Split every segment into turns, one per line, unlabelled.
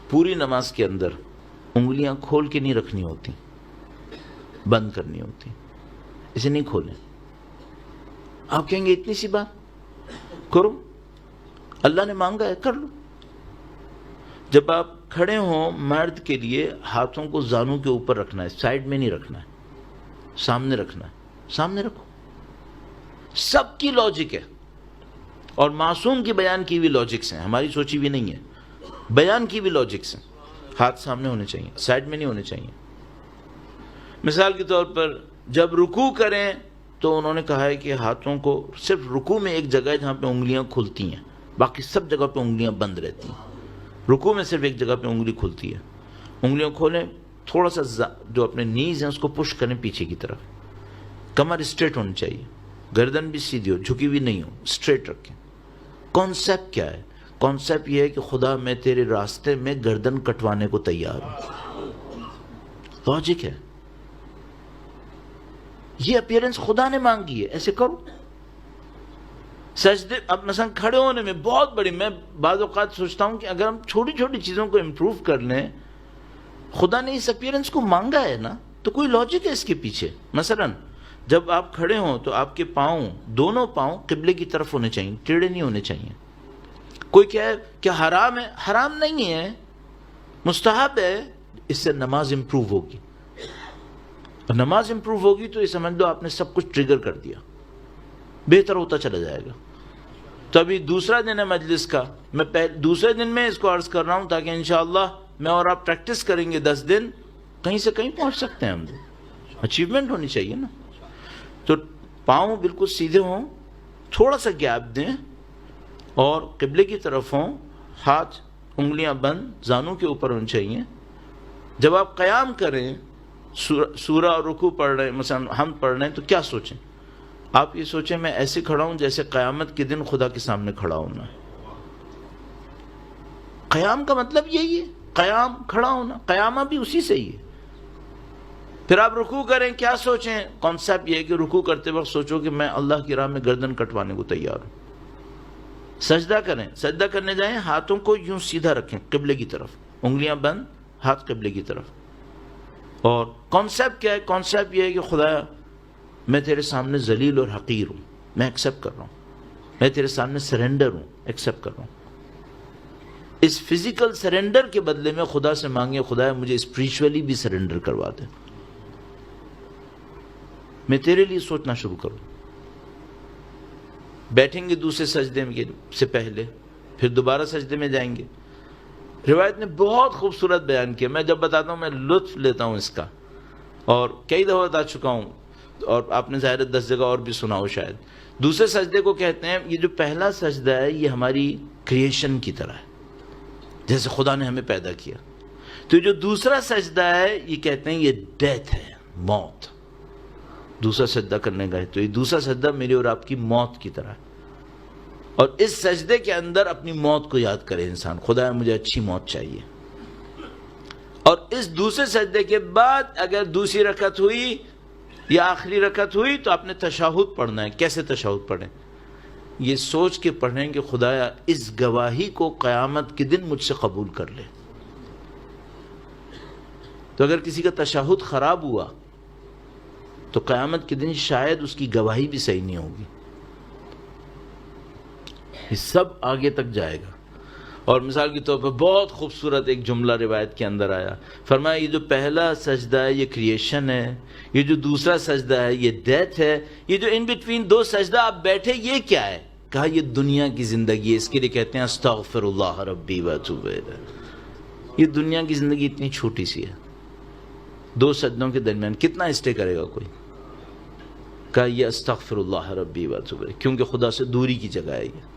پوری نماز کے اندر انگلیاں کھول کے نہیں رکھنی ہوتی، بند کرنی ہوتی، اسے نہیں کھولیں۔ آپ کہیں گے اتنی سی بات کرو، اللہ نے مانگا ہے کر لو۔ جب آپ کھڑے ہوں مرد کے لیے ہاتھوں کو زانوں کے اوپر رکھنا ہے، سائڈ میں نہیں رکھنا ہے، سامنے رکھنا ہے، سامنے رکھو۔ سب کی لاجک ہے اور معصوم کی بیان کی بھی لاجکس ہیں، ہماری سوچی بھی نہیں ہے، بیان کی بھی لاجکس ہیں۔ ہاتھ سامنے ہونے چاہیے، سائڈ میں نہیں ہونے چاہیے۔ مثال کے طور پر جب رکوع کریں تو انہوں نے کہا ہے کہ ہاتھوں کو صرف رکوع میں ایک جگہ ہے جہاں پہ انگلیاں کھلتی ہیں، باقی سب جگہ پہ انگلیاں بند رہتی ہیں۔ رکوع میں صرف ایک جگہ پہ انگلی کھلتی ہے، انگلیاں کھولیں، تھوڑا سا جو اپنے نیز ہیں اس کو پش کریں پیچھے کی طرف، کمر اسٹریٹ ہونی چاہیے، گردن بھی سیدھی ہو، جھکی بھی نہیں ہو، اسٹریٹ رکھیں۔ کانسیپٹ کیا ہے؟ کانسیپٹ یہ ہے کہ خدا میں تیرے راستے میں گردن کٹوانے کو تیار ہوں، لاجک ہے۔ یہ اپیرنس خدا نے مانگی ہے، ایسے کرو۔ سجدے اب مثلا کھڑے ہونے میں بہت بڑی، میں بعض اوقات سوچتا ہوں کہ اگر ہم چھوٹی چھوٹی چیزوں کو امپروو کر لیں، خدا نے اس اپیرنس کو مانگا ہے نا، تو کوئی لاجک ہے اس کے پیچھے۔ مثلا جب آپ کھڑے ہوں تو آپ کے پاؤں، دونوں پاؤں قبلے کی طرف ہونے چاہیے، ٹیڑھے نہیں ہونے چاہیے۔ کوئی کہے کہ حرام ہے، حرام نہیں ہے، مستحب ہے، اس سے نماز امپروو ہوگی۔ اور نماز امپروو ہوگی تو یہ سمجھ لو آپ نے سب کچھ ٹریگر کر دیا، بہتر ہوتا چلا جائے گا۔ تو ابھی دوسرا دن ہے مجلس کا، میں دوسرے دن میں اس کو عرض کر رہا ہوں تاکہ انشاءاللہ میں اور آپ پریکٹس کریں گے 10 دن، کہیں سے کہیں پہنچ سکتے ہیں ہم لوگ، اچیومنٹ ہونی چاہیے نا۔ تو پاؤں بالکل سیدھے ہوں، تھوڑا سا گیپ دیں اور قبلے کی طرف ہوں، ہاتھ انگلیاں بند، زانوں کے اوپر ہونے چاہیے۔ جب آپ قیام کریں، سورہ اور رکوع پڑھ رہے ہیں، مثلا ہم پڑھ رہے ہیں، تو کیا سوچیں؟ آپ یہ سوچیں میں ایسے کھڑا ہوں جیسے قیامت کے دن خدا کے سامنے کھڑا ہونا ہے۔ قیام کا مطلب یہی ہے، قیام کھڑا ہونا، قیامہ بھی اسی سے ہی ہے۔ پھر آپ رکوع کریں، کیا سوچیں؟ کانسیپٹ یہ ہے کہ رکوع کرتے وقت سوچو کہ میں اللہ کی راہ میں گردن کٹوانے کو تیار ہوں۔ سجدہ کریں، سجدہ کرنے جائیں، ہاتھوں کو یوں سیدھا رکھیں قبلے کی طرف، انگلیاں بند، ہاتھ قبلے کی طرف۔ اور کانسیپٹ کیا ہے؟ کانسیپٹ یہ ہے کہ خدا میں تیرے سامنے ذلیل اور حقیر ہوں، میں ایکسیپٹ کر رہا ہوں، میں تیرے سامنے سرنڈر ہوں، ایکسیپٹ کر رہا ہوں۔ اس فزیکل سرنڈر کے بدلے میں خدا سے مانگے، خدا مجھے اسپریچولی بھی سرنڈر کروا دے، میں تیرے لیے سوچنا شروع کروں۔ بیٹھیں گے دوسرے سجدے سے پہلے، پھر دوبارہ سجدے میں جائیں گے۔ روایت نے بہت خوبصورت بیان کیا، میں جب بتاتا ہوں میں لطف لیتا ہوں اس کا، اور کئی دفعہ بتا چکا ہوں، اور آپ نے ظاہر 10 جگہ اور بھی سنا ہو شاید۔ دوسرے سجدے کو کہتے ہیں، یہ جو پہلا سجدہ ہے یہ ہماری کریشن کی طرح ہے، جیسے خدا نے ہمیں پیدا کیا۔ تو جو دوسرا سجدہ ہے یہ کہتے ہیں یہ ڈیتھ ہے، موت۔ دوسرا سجدہ کرنے کا ہے تو یہ دوسرا سجدہ میری اور آپ کی موت کی طرح ہے، اور اس سجدے کے اندر اپنی موت کو یاد کرے انسان، خدا مجھے اچھی موت چاہیے۔ اور اس دوسرے سجدے کے بعد اگر دوسری رکعت ہوئی یا آخری رکعت ہوئی تو آپ نے تشہد پڑھنا ہے۔ کیسے تشہد پڑھیں؟ یہ سوچ کے پڑھیں کہ خدایا اس گواہی کو قیامت کے دن مجھ سے قبول کر لے۔ تو اگر کسی کا تشہد خراب ہوا تو قیامت کے دن شاید اس کی گواہی بھی صحیح نہیں ہوگی۔ یہ سب آگے تک جائے گا۔ اور مثال کے طور پر بہت خوبصورت ایک جملہ روایت کے اندر آیا، فرمایا یہ جو پہلا سجدہ ہے یہ کریشن ہے، یہ جو دوسرا سجدہ ہے یہ ڈیتھ ہے، یہ جو ان بٹوین دو سجدہ آپ بیٹھے یہ کیا ہے؟ کہا یہ دنیا کی زندگی ہے، اس کے لیے کہتے ہیں استغفر اللہ ربی واتوب الیہ۔ یہ دنیا کی زندگی اتنی چھوٹی سی ہے، دو سجدوں کے درمیان کتنا اسٹے کرے گا کوئی؟ کہا یہ استغفر اللہ ربی واتوب الیہ، کیونکہ خدا سے دوری کی جگہ ہے یہ۔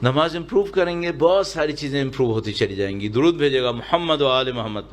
نماز امپروو کریں گے، بہت ساری چیزیں امپروو ہوتی چلی جائیں گی۔ درود بھیجے گا محمد و آل محمد پر۔